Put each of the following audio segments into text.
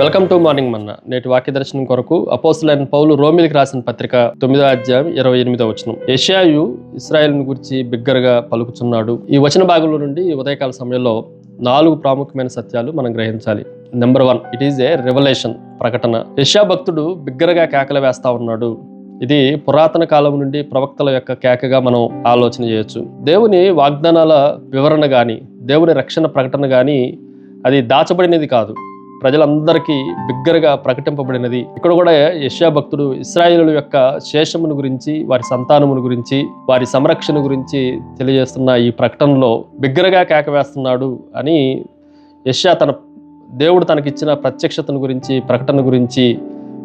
Welcome to morning మన్నా. నేటి వాక్య దర్శనం కొరకు అపోస్తలుడైన పౌలు రోమీయులకు రాసిన పత్రిక 9వ అధ్యాయం 28వ వచనం. యెషయాయు ఇశ్రాయేలును గురించి బిగ్గరగా పలుకుచున్నాడు. ఈ వచన భాగంలో నుండి ఉదయకాల సమయంలో 4 ప్రాముఖ్యమైన సత్యాలు మనం గ్రహించాలి. Number 1, it is A revolution, ప్రకటన. యెషయా భక్తుడు బిగ్గరగా కేకలు వేస్తా ఉన్నాడు. ఇది పురాతన కాలం నుండి ప్రవక్తల యొక్క కేకగా మనం ఆలోచన చేయొచ్చు. దేవుని వాగ్దానాల వివరణ గాని, దేవుని రక్షణ ప్రకటన గాని అది దాచబడినది కాదు, ప్రజలందరికీ బిగ్గరగా ప్రకటింపబడినది. ఇక్కడ కూడా యెషయా భక్తుడు ఇశ్రాయేలు యొక్క శేషమును గురించి, వారి సంతానమును గురించి, వారి సంరక్షణ గురించి తెలియజేస్తున్న ఈ ప్రకటనలో బిగ్గరగా కేక వేస్తున్నాడు అని యెషయా దేవుడు తనకిచ్చిన ప్రత్యక్షతను గురించి, ప్రకటన గురించి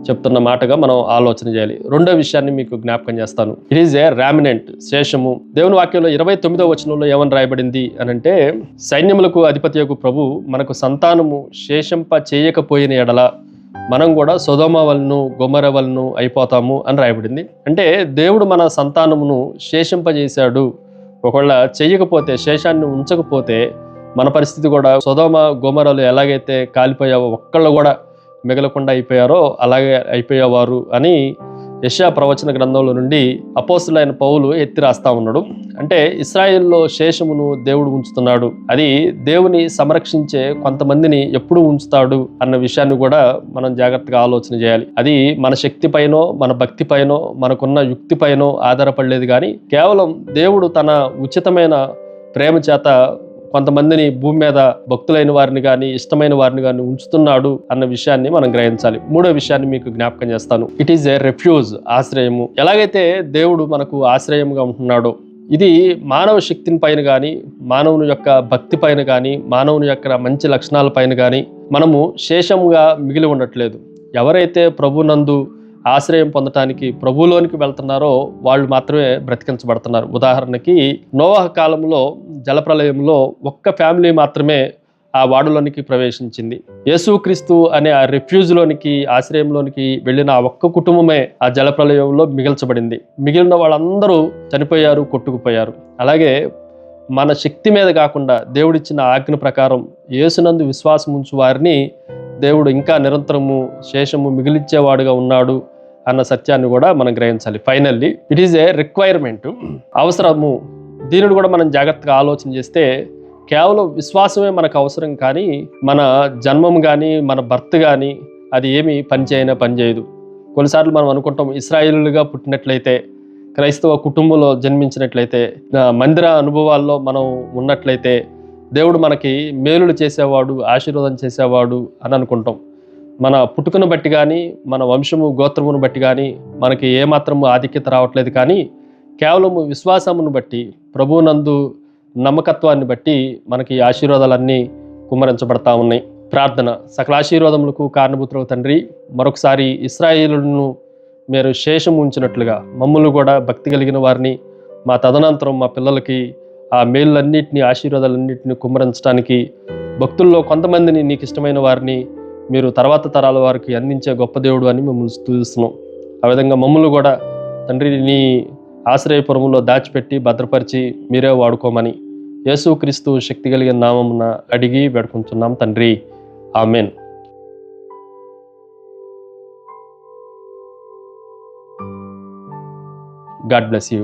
చెప్తున్న మాటగా మనం ఆలోచన చేయాలి. రెండో విషయాన్ని మీకు జ్ఞాపకం చేస్తాను. ఇట్ ఈజ్ ఏ రామినెంట్, శేషము. దేవుని వాక్యంలో 29వ వచనంలో ఏమని రాయబడింది అనంటే, సైన్యములకు అధిపతియగు ప్రభు మనకు సంతానము శేషంప చేయకపోయిన ఎడల మనం కూడా సొదొమ వలెను గొమొర్రా వలెను అయిపోతాము అని రాయబడింది. అంటే దేవుడు మన సంతానమును శేషింపజేశాడు. ఒకవేళ చేయకపోతే, శేషాన్ని ఉంచకపోతే మన పరిస్థితి కూడా సొదొమ గొమొర్రాలు ఎలాగైతే కాలిపోయావో, ఒక్కళ్ళు కూడా మిగలకుండా అయిపోయారో అలాగే అయిపోయేవారు అని యెషయా ప్రవచన గ్రంథంలో నుండి అపోస్తలుడైన పౌలు ఎత్తి రాస్తా ఉన్నాడు. అంటే ఇశ్రాయేల్లో శేషమును దేవుడు ఉంచుతున్నాడు. అది దేవుని సంరక్షించే కొంతమందిని ఎప్పుడు ఉంచుతాడు అన్న విషయాన్ని కూడా మనం జాగ్రత్తగా ఆలోచన చేయాలి. అది మన శక్తి పైనో, మన భక్తి పైనో, మనకున్న యుక్తి పైనో ఆధారపడలేదు. కానీ కేవలం దేవుడు తన ఉచితమైన ప్రేమ చేత కొంతమందిని భూమి మీద భక్తులైన వారిని కానీ, ఇష్టమైన వారిని కానీ ఉంచుతున్నాడు అన్న విషయాన్ని మనం గ్రహించాలి. మూడో విషయాన్ని మీకు జ్ఞాపకం చేస్తాను. ఇట్ ఈజ్ ఏ రెఫ్యూజ్, ఆశ్రయము. ఎలాగైతే దేవుడు మనకు ఆశ్రయంగా ఉంటున్నాడో, ఇది మానవ శక్తిని పైన కానీ, మానవుని యొక్క భక్తి పైన కానీ, మానవుని యొక్క మంచి లక్షణాల పైన కానీ మనము శేషంగా మిగిలి ఉండట్లేదు. ఎవరైతే ప్రభునందు ఆశ్రయం పొందటానికి ప్రభులోనికి వెళ్తున్నారో వాళ్ళు మాత్రమే బ్రతికించబడుతున్నారు. ఉదాహరణకి నోవహు కాలంలో జలప్రలయంలో ఒక్క ఫ్యామిలీ మాత్రమే ఆ వాడులోనికి ప్రవేశించింది. యేసుక్రీస్తు అనే ఆ రెఫ్యూజ్లోనికి, ఆశ్రయంలోనికి వెళ్ళిన ఆ ఒక్క కుటుంబమే ఆ జలప్రలయంలో మిగిల్చబడింది. మిగిలిన వాళ్ళందరూ చనిపోయారు, కొట్టుకుపోయారు. అలాగే మన శక్తి మీద కాకుండా దేవుడిచ్చిన ఆజ్ఞ ప్రకారం యేసునందు విశ్వాసం ఉంచు వారిని దేవుడు ఇంకా నిరంతరము శేషము మిగిలిచ్చేవాడుగా ఉన్నాడు అన్న సత్యాన్ని కూడా మనం గ్రహించాలి. Finally it is A requirement, అవసరము. దీనిని కూడా మనం జాగ్రత్తగా ఆలోచన చేస్తే కేవలం విశ్వాసమే మనకు అవసరం, కానీ మన జన్మం కానీ, మన బర్త్ కానీ అది ఏమి పనిచేయదు. కొన్నిసార్లు మనం అనుకుంటాం, ఇశ్రాయేలుగా పుట్టినట్లయితే, క్రైస్తవ కుటుంబంలో జన్మించినట్లయితే, మందిర అనుభవాల్లో మనం ఉన్నట్లయితే దేవుడు మనకి మేలులు చేసేవాడు, ఆశీర్వాదం చేసేవాడు అని అనుకుంటాం. మన పుట్టుకను బట్టి కానీ, మన వంశము గోత్రమును బట్టి కానీ మనకి ఏమాత్రము ఆధిక్యత రావట్లేదు. కానీ కేవలము విశ్వాసమును బట్టి, ప్రభువునందు నమ్మకత్వాన్ని బట్టి మనకి ఆశీర్వాదాలన్నీ కుమ్మరించబడతా ఉన్నాయి. ప్రార్థన. సకల ఆశీర్వాదములకు కారణభూతులకు తండ్రి, మరొకసారి ఇశ్రాయేలును మీరు శేషం ఉంచినట్లుగా మమ్మల్ని కూడా భక్తి కలిగిన వారిని, మా తదనంతరం మా పిల్లలకి ఆ మేలులన్నింటినీ, ఆశీర్వాదాలన్నింటినీ కుమ్మరించడానికి, భక్తుల్లో కొంతమందిని నీకు ఇష్టమైన వారిని మీరు తర్వాత తరాల వారికి అందించే గొప్ప దేవుడు అని మిమ్మల్ని స్తుతిస్తున్నాం. ఆ విధంగా మమ్మల్ని కూడా తండ్రి నీ ఆశ్రయపురములో దాచిపెట్టి భద్రపరిచి మీరే వాడుకోమని యేసుక్రీస్తు శక్తి కలిగిన నామమున అడిగి వేడుకుంటున్నాం తండ్రి. ఆమెన్. God bless you.